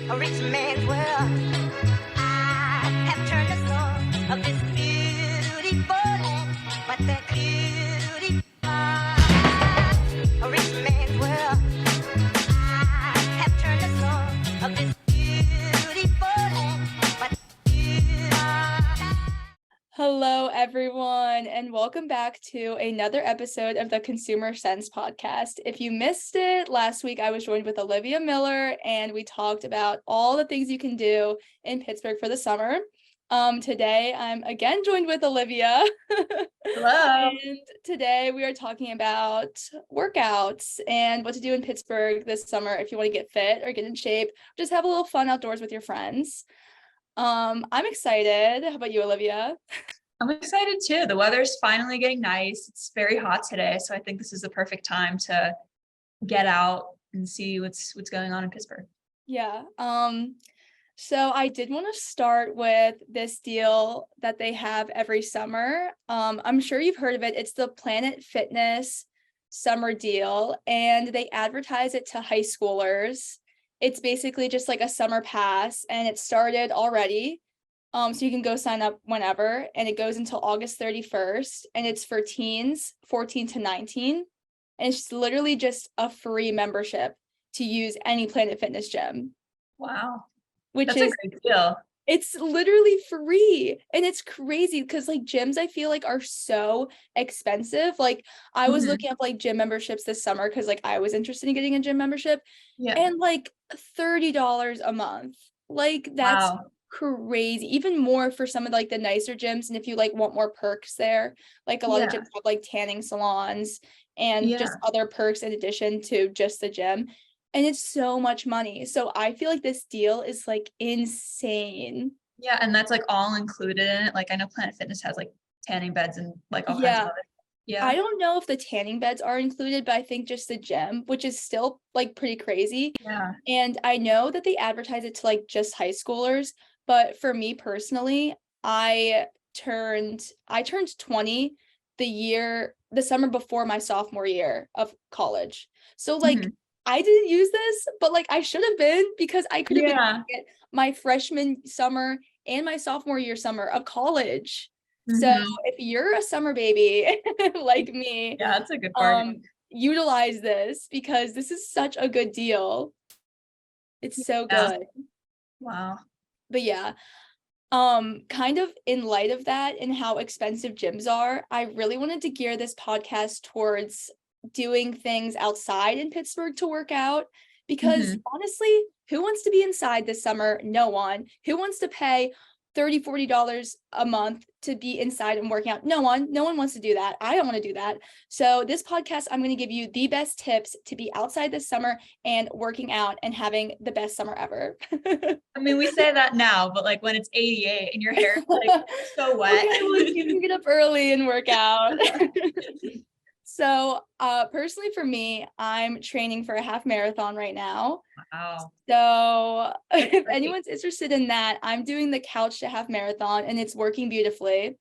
a rich man's world. I have turned the soul of this beautiful land, but that beauty, a rich man's world. I have turned the soul of this beautiful land, but Hello, everyone, and welcome back to another episode of the Consumer Sense podcast. If you missed it, last week I was joined with Olivia Miller, and we talked about all the things you can do in Pittsburgh for the summer. Today I'm again joined with Olivia. Hello. And today we are talking about workouts and what to do in Pittsburgh this summer if you want to get fit or get in shape, just have a little fun outdoors with your friends. I'm excited. How about you, Olivia? I'm excited too. The weather's finally getting nice. It's very hot today, so I think this is the perfect time to get out and see what's going on in Pittsburgh. Yeah. So I did want to start with this deal that they have every summer. I'm sure you've heard of it. It's the Planet Fitness summer deal, and they advertise it to high schoolers. It's basically just like a summer pass, and it started already. So you can go sign up whenever, and it goes until August 31st, and it's for teens 14 to 19. And it's literally just a free membership to use any Planet Fitness gym, Wow. which That's is a great deal. it's literally free. And it's crazy because like gyms I feel like are so expensive. Like I was looking up like gym memberships this summer because like I was interested in getting a gym membership, Yeah. and like $30 a month. Like that's Wow. crazy. Even more for some of like the nicer gyms. And if you like want more perks there, like a lot of Yeah. gyms have like tanning salons and Yeah. just other perks in addition to just the gym. And it's so much money. So I feel like this deal is like insane. Yeah, and that's like all included in it. Like I know Planet Fitness has like tanning beds and like all kinds of Yeah. other. Yeah. I don't know if the tanning beds are included, but I think just the gym, which is still like pretty crazy. Yeah. And I know that they advertise it to like just high schoolers, but for me personally, I turned 20 the summer before my sophomore year of college. So like Mhm. I didn't use this, but like I should have been, because I could have been Yeah. using it my freshman summer and my sophomore year summer of college. So Mhm. if you're a summer baby like me, Yeah, that's a good part. utilize this because this is such a good deal. It's so Yeah. good. Wow. But yeah, kind of in light of that and how expensive gyms are, I really wanted to gear this podcast towards doing things outside in Pittsburgh to work out, because Mhm. honestly, who wants to be inside this summer? No one. Who wants to pay $30-$40 a month to be inside and working out? No one wants to do that. I don't want to do that. So this podcast, I'm going to give you the best tips to be outside this summer and working out and having the best summer ever. I mean, we say that now, but like when it's 88 and your hair is like so wet. Okay, well, you can get up early and work out. So, personally for me, I'm training for a half marathon right now. Wow. So, if Great. anyone's interested in that, I'm doing the couch to half marathon and it's working beautifully.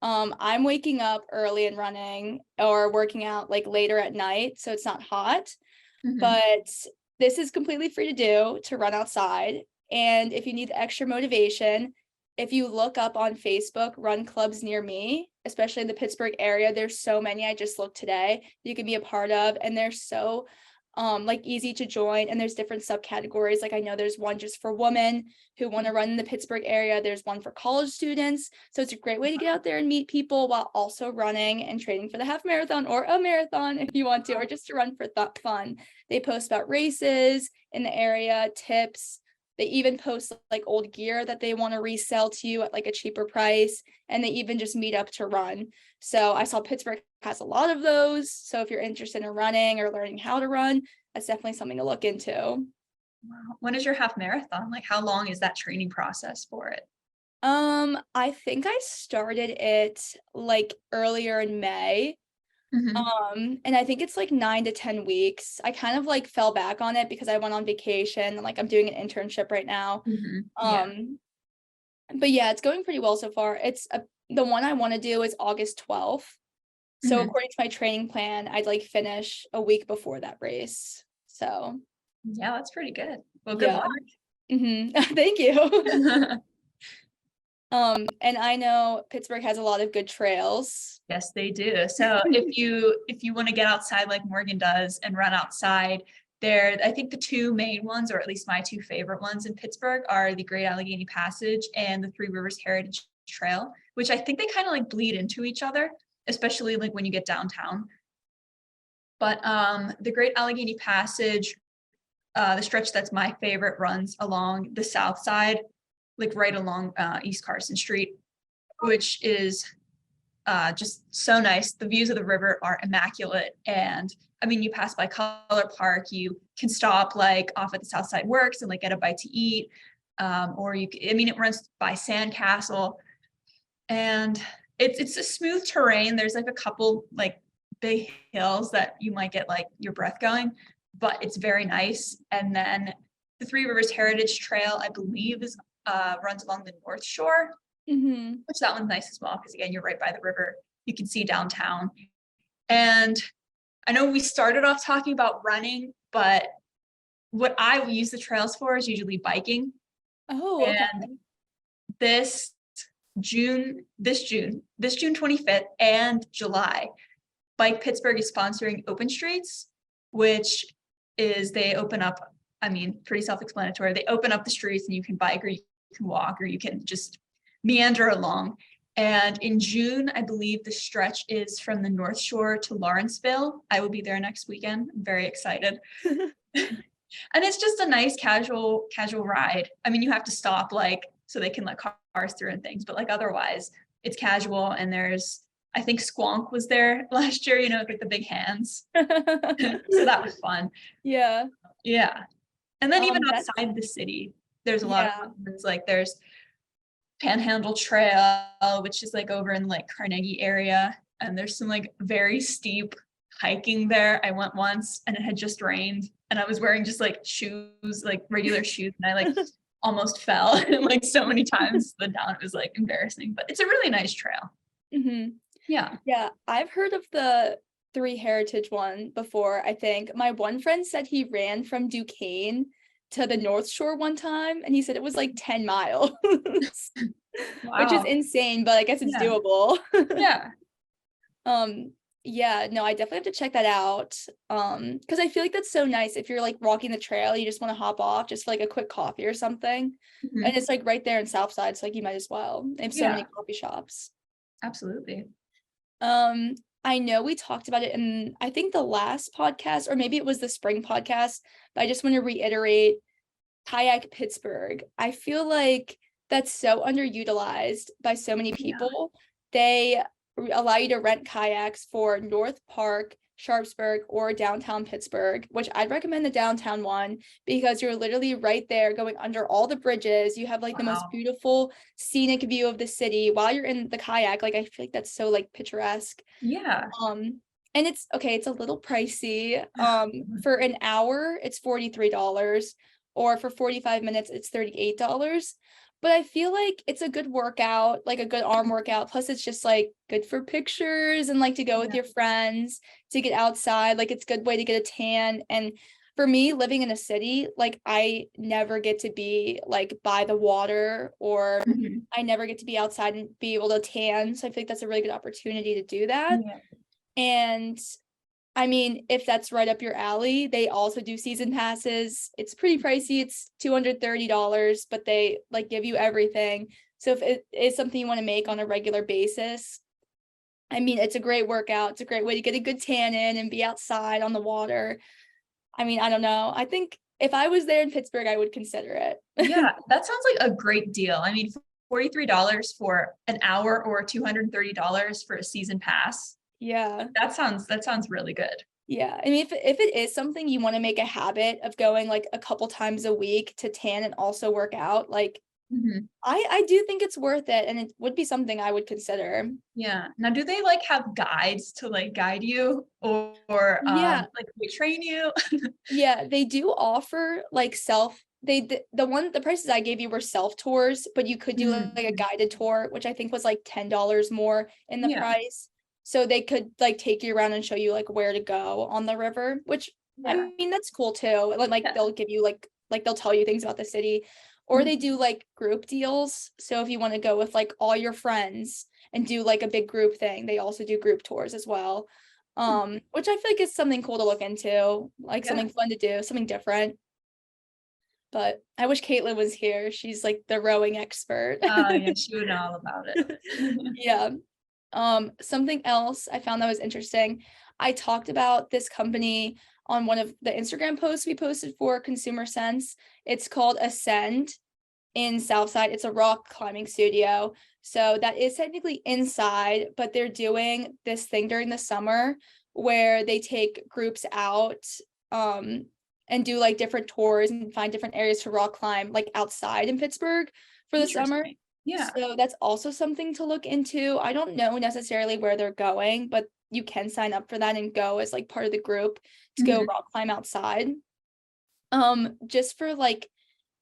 I'm waking up early and running or working out like later at night, so it's not hot. Mhm. But this is completely free to do, to run outside. And if you need extra motivation, if you look up on Facebook, run clubs near me, especially in the Pittsburgh area, there's so many. I just looked today you can be a part of, and they're so like easy to join, and there's different subcategories. Like I know there's one just for women who want to run in the Pittsburgh area. There's one for college students. So it's a great way to get out there and meet people while also running and training for the half marathon or a marathon if you want to, or just to run for fun. They post about races in the area, tips. They even post like old gear that they want to resell to you at like a cheaper price, and they even just meet up to run. So I saw Pittsburgh has a lot of those. So if you're interested in running or learning how to run, that's definitely something to look into. Wow. When is your half marathon? Like how long is that training process for it? I think I started it like earlier in May. And I think it's like 9 to 10 weeks. I kind of like fell back on it because I went on vacation and like I'm doing an internship right now. Yeah. But yeah, it's going pretty well so far. The one I want to do is August 12th. So according to my training plan, I'd like finish a week before that race. So Yeah, that's pretty good. Well, good yeah. luck. Thank you. And I know Pittsburgh has a lot of good trails. Yes, they do. So if you want to get outside like Morgan does and run outside, I think the two main ones, or at least my two favorite ones in Pittsburgh, are the Great Allegheny Passage and the Three Rivers Heritage Trail, which I think they kind of like bleed into each other, especially like when you get downtown. But the Great Allegheny Passage, the stretch that's my favorite, runs along the south side, like right along East Carson Street, which is just so nice. The views of the river are immaculate. And I mean, you pass by Color Park, you can stop like off at the Southside Works and like get a bite to eat. Or it runs by Sandcastle, and it's a smooth terrain. There's like a couple like big hills that you might get like your breath going, but it's very nice. And then the Three Rivers Heritage Trail, I believe, runs along the North Shore, which that one's nice as well, because again, you're right by the river. You can see downtown. And I know we started off talking about running, but what I use the trails for is usually biking. Oh, okay. And this June 25th and July, Bike Pittsburgh is sponsoring Open Streets, which is they open up, pretty self-explanatory. They open up the streets and you can bike, or you can walk, or you can just meander along. And in June, I believe the stretch is from the North Shore to Lawrenceville. I will be there next weekend. I'm very excited. And it's just a nice casual ride. I mean, you have to stop like so they can let cars through and things, but like otherwise it's casual. And I think Squonk was there last year, with like the big hands. So that was fun. Yeah. Yeah. And then even outside the city, there's a lot of things. Like there's Panhandle Trail, which is like over in like Carnegie area. And there's some like very steep hiking there. I went once and it had just rained and I was wearing just like shoes, like regular shoes. And I like almost fell like so many times down. It was like embarrassing, but it's a really nice trail. Yeah. Yeah. I've heard of the Three Heritage one before. I think my one friend said he ran from Duquesne to the North Shore one time, and he said it was like 10 miles, Wow. which is insane, but I guess it's doable. Yeah. Yeah, no, I definitely have to check that out. Because I feel like that's so nice if you're like walking the trail, you just want to hop off just for like a quick coffee or something. And it's like right there in Southside, so like you might as well. They have so many coffee shops. Absolutely. I know we talked about it in, I think, the last podcast, or maybe it was the spring podcast, but I just want to reiterate Kayak Pittsburgh. I feel like that's so underutilized by so many people. They allow you to rent kayaks for North Park, Sharpsburg, or downtown Pittsburgh, which I'd recommend the downtown one because you're literally right there going under all the bridges. You have like the most beautiful scenic view of the city while you're in the kayak. Like I feel like that's so like picturesque. Yeah. And it's a little pricey. For an hour it's $43, or for 45 minutes it's $38. But I feel like it's a good workout, like a good arm workout. Plus it's just like good for pictures and like to go with your friends, to get outside. Like it's a good way to get a tan. And for me, living in a city, like I never get to be like by the water, or I never get to be outside and be able to tan. So I feel like that's a really good opportunity to do that. And I mean, if that's right up your alley, they also do season passes. It's pretty pricey. It's $230, but they like give you everything. So if it is something you want to make on a regular basis, I mean, it's a great workout. It's a great way to get a good tan in and be outside on the water. I mean, I don't know. I think if I was there in Pittsburgh, I would consider it. Yeah, that sounds like a great deal. I mean, $43 for an hour or $230 for a season pass. Yeah. That sounds really good. Yeah. I mean, if it is something you want to make a habit of going like a couple times a week to tan and also work out, like I do think it's worth it, and it would be something I would consider. Yeah. Now, do they like have guides to like guide you or like they train you? Yeah, they do offer like the prices I gave you were self tours, but you could do like a guided tour, which I think was like $10 more in the price. So they could like take you around and show you like where to go on the river, which I mean, that's cool too. Like they'll give you like like they'll tell you things about the city, or they do like group deals. So if you want to go with like all your friends and do like a big group thing, they also do group tours as well. Which I feel like is something cool to look into, like something fun to do, something different. But I wish Caitlin was here. She's like the rowing expert. Yeah, she would know all about it. Yeah. Something else I found that was interesting. I talked about this company on one of the Instagram posts we posted for Consumer Sense. It's called Ascend in Southside. It's a rock climbing studio. So that is technically inside, but they're doing this thing during the summer where they take groups out and do like different tours and find different areas to rock climb like outside in Pittsburgh for the summer. Yeah. So that's also something to look into. I don't know necessarily where they're going, but you can sign up for that and go as like part of the group to go rock climb outside. Just for like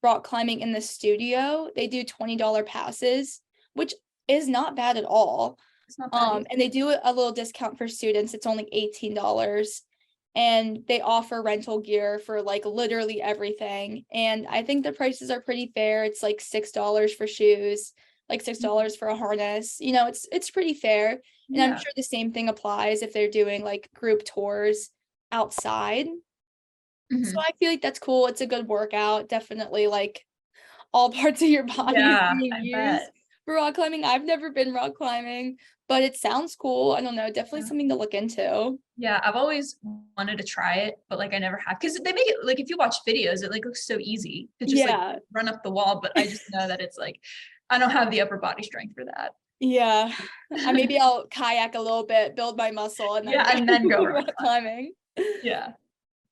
rock climbing in the studio, they do $20 passes, which is not bad at all. It's not bad And they do a little discount for students. It's only $18. And they offer rental gear for like literally everything. And I think the prices are pretty fair. It's like $6 for shoes, like $6 for a harness. You know, it's pretty fair. And I'm sure the same thing applies if they're doing like group tours outside. So I feel like that's cool. It's a good workout. Definitely like all parts of your body is being used for rock climbing. I've never been rock climbing, but it sounds cool. I don't know, definitely something to look into. Yeah, I've always wanted to try it, but like I never have, because they make it like if you watch videos, it like looks so easy to just like run up the wall. But I just know that it's like I don't have the upper body strength for that. Yeah, maybe I'll kayak a little bit, build my muscle, and then go rock climbing. Yeah.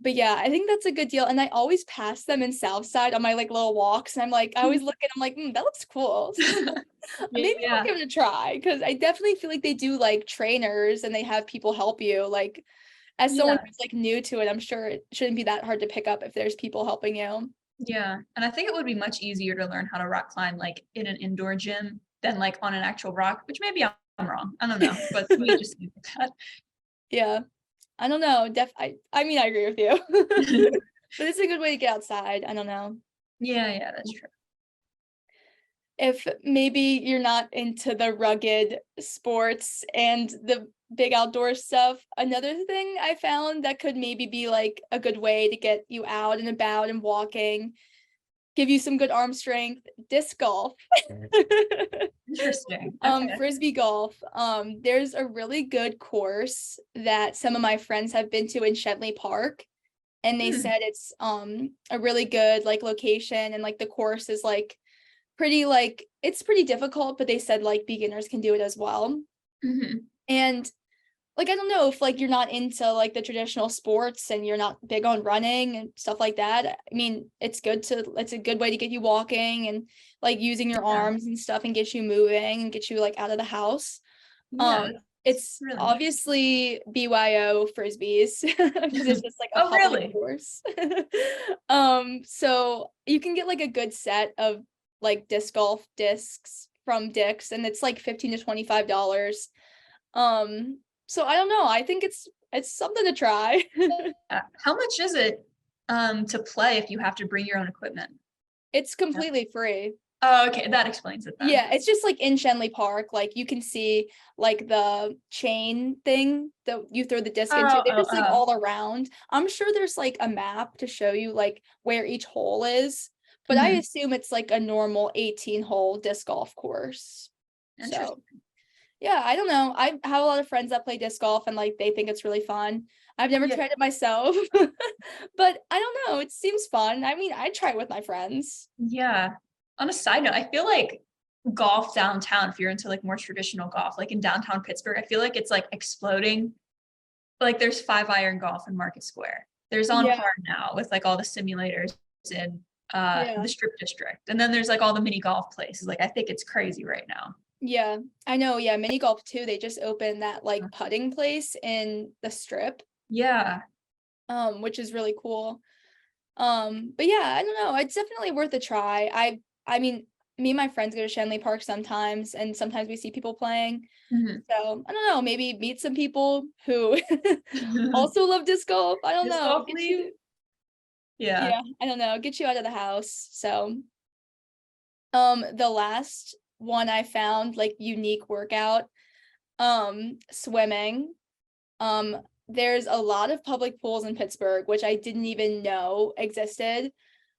But yeah, I think that's a good deal. And I always pass them in Southside on my like little walks. And I'm like, I always look at them like, that looks cool. Maybe I'll give it a try, because I definitely feel like they do like trainers and they have people help you. Like as someone who's like new to it, I'm sure it shouldn't be that hard to pick up if there's people helping you. Yeah. And I think it would be much easier to learn how to rock climb like in an indoor gym than like on an actual rock, which maybe I'm wrong. I don't know. But we just think that. Yeah. I don't know. I mean, I agree with you. But it's a good way to get outside. I don't know. Yeah, that's true. If maybe you're not into the rugged sports and the big outdoor stuff, another thing I found that could maybe be like a good way to get you out and about and walking, give you some good arm strength, disc golf. Interesting. Okay. Frisbee golf. There's a really good course that some of my friends have been to in Shenley Park, and they said it's a really good like location, and like the course is like pretty like it's pretty difficult, but they said like beginners can do it as well. And like I don't know if like you're not into like the traditional sports and you're not big on running and stuff like that. I mean, it's a good way to get you walking and like using your arms and stuff and get you moving and get you like out of the house. It's really obviously BYO frisbees because it's just like a public course. So you can get like a good set of like disc golf discs from Dick's, and it's like $15 to $25. So I don't know. I think it's something to try. How much is it to play if you have to bring your own equipment? It's completely free. Oh, okay. That explains it then. Yeah, it's just like in Shenley Park, like you can see like the chain thing that you throw the disc into. They're just like all around. I'm sure there's like a map to show you like where each hole is, but I assume it's like a normal 18-hole disc golf course. So yeah, I don't know. I have a lot of friends that play disc golf and like they think it's really fun. I've never tried it myself, but I don't know. It seems fun. I mean, I'd try it with my friends. Yeah. On a side note, I feel like golf downtown, if you're into like more traditional golf, like in downtown Pittsburgh, I feel like it's like exploding. Like there's 5-iron golf in Market Square. There's on par now with like all the simulators in the Strip District. And then there's like all the mini golf places. Like I think it's crazy right now. Yeah, I know. Yeah, mini golf too. They just opened that like putting place in the Strip. Yeah. Which is really cool. But yeah, I don't know. It's definitely worth a try. I mean, me and my friends go to Shenley Park sometimes, and sometimes we see people playing. So I don't know, maybe meet some people who also love disc golf. I don't know. Yeah. Yeah, I don't know, get you out of the house. So, the last one I found, like, unique workout, swimming. Um, there's a lot of public pools in Pittsburgh, which I didn't even know existed.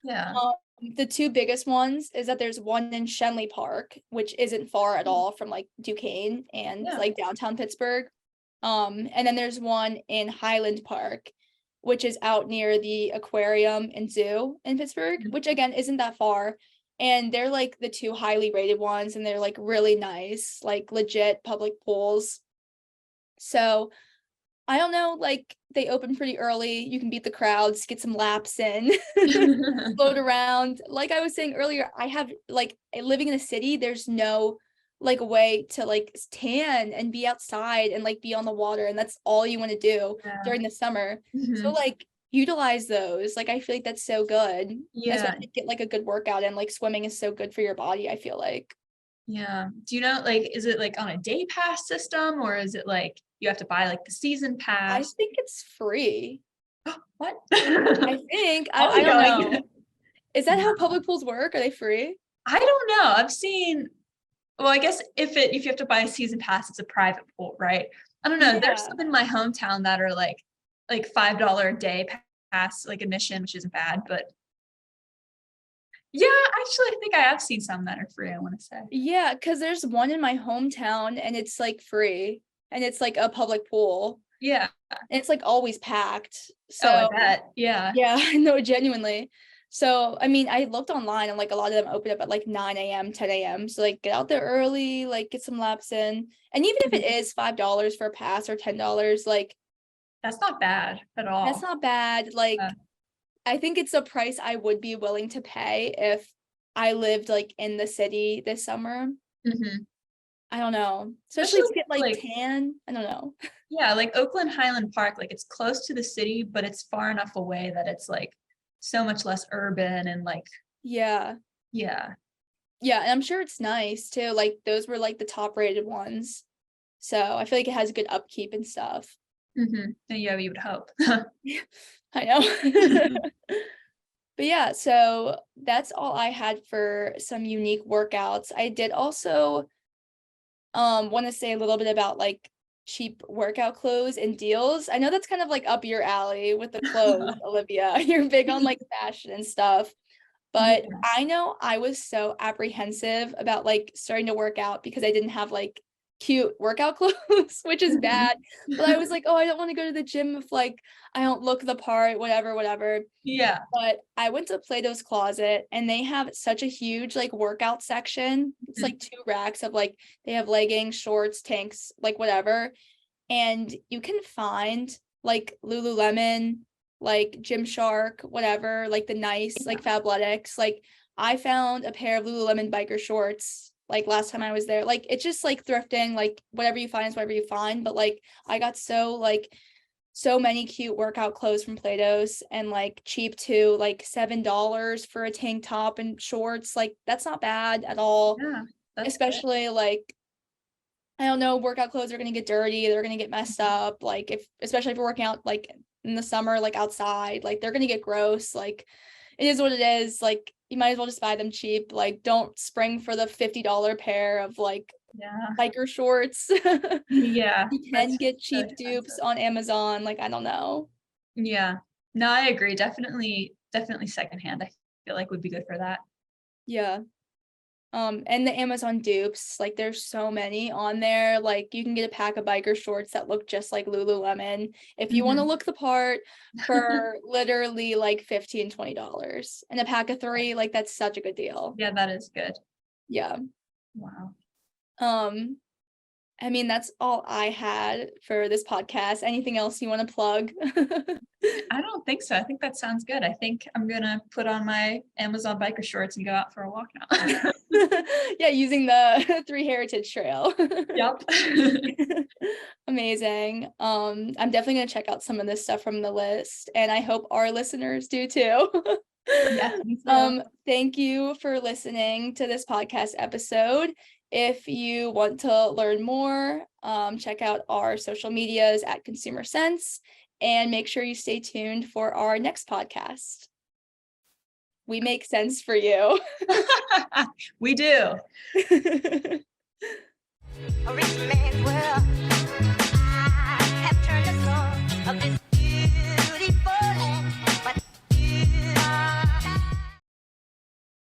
Yeah. Um, the two biggest ones is that there's one in Shenley Park, which isn't far at all from like Duquesne and Yeah. like downtown Pittsburgh. And then there's one in Highland Park, which is out near the aquarium and zoo in Pittsburgh, Mhm. which again isn't that far. And they're like the two highly rated ones, and they're like really nice, like legit public pools. So I don't know, like they open pretty early. You can beat the crowds, get some laps in, float around. Like I was saying earlier, I have like living in a city, there's no like way to like tan and be outside and like be on the water, and that's all you want to do Yeah. during the summer. So Mhm. like utilize those. Like I feel like that's so good. Yeah. Especially to get like a good workout, and like swimming is so good for your body, I feel like. Yeah. Do you know, like, is it like on a day pass system or is it like you have to buy like the season I pass? think it's free. What? I think I'll I be don't going. know. Is that how public pools work? Are they free? I don't know. I've seen, well, I guess if you have to buy a season pass, it's a private pool, right? I don't know. There's Yeah. some in my hometown that are like $5 a day pass, like admission, which isn't bad, but yeah, actually I think I have seen some that are free, I want to say. Yeah, because there's one in my hometown and it's like free, and it's like a public pool, Yeah. and it's like always packed. Oh, I So bet. Yeah. yeah, no, genuinely. So I mean, I looked online and like a lot of them open up at like 9 a.m., 10 a.m. So like get out there early, like get some laps in. And even if it Mhm. is $5 for a pass or $10, like That's not bad at that's all. not bad. Yeah. Like I think it's a price I would be willing to pay if I lived like in the city this summer. Mhm. I don't know. Especially Especially to get like like, tan. I don't know. yeah, like Oakland Highland Park, like it's close to the city, but it's far enough away that it's like so much less urban and like, Yeah. yeah. Yeah, and I'm sure it's nice too. Like those were like the top rated ones. So I feel like it has good upkeep and stuff. Yeah, you would hope. I know. But yeah, so that's all I had for some unique workouts. I did also want to say a little bit about like cheap workout clothes and deals. I know that's kind of like up your alley with the clothes, Olivia. You're big on like fashion and stuff. But Yeah. I know I was so apprehensive about like starting to work out because I didn't have like cute workout clothes, which is Mhm. bad. But I was like, oh, I don't want to go to the gym if like I don't look the part, whatever, whatever. Yeah. But I went to Plato's Closet and they have such a huge like workout section. It's Mhm. like two racks of like they have leggings, shorts, tanks, like whatever. And you can find like Lululemon, like Gymshark, whatever, like the nice, like Fabletics. Like I found a pair of Lululemon biker shorts like last time I was there. Like it's just like thrifting, like whatever you find is whatever you find. But like I got so like so many cute workout clothes from Plato's, and like cheap too, like $7 for a tank top and shorts. Like that's not bad at all. Yeah, that's good. Especially like I don't know, workout clothes are gonna get dirty, they're gonna get messed up. Like if especially if you're working out like in the summer, like outside, like they're gonna get gross. Like it is what it is. Like you might as well just buy them cheap. Like don't spring for the $50 pair of like Yeah. biker shorts. Yeah, You can that's get really cheap dupes expensive. on Amazon. Like I don't know. Yeah. No, I agree. Definitely secondhand, I feel like would be good for that. Yeah. And the Amazon dupes, like there's so many on there. Like you can get a pack of biker shorts that look just like Lululemon if you want to Mhm. look the part for literally like $15-$20. And a pack of three, like that's such a good deal. Yeah, that is good. Yeah. Wow. Um, I mean, that's all I had for this podcast. Anything else you want to plug? I don't think so. I think that sounds good. I think I'm gonna put on my Amazon biker shorts and go out for a walk now. Yeah, using the Three Heritage Trail. Yep. Amazing. I'm definitely gonna check out some of this stuff from the list, and I hope our listeners do too. Yes, me too. Thank you for listening to this podcast episode. If you want to learn more, check out our social medias at Consumer Sense, and make sure you stay tuned for our next podcast. we make sense for you. We do.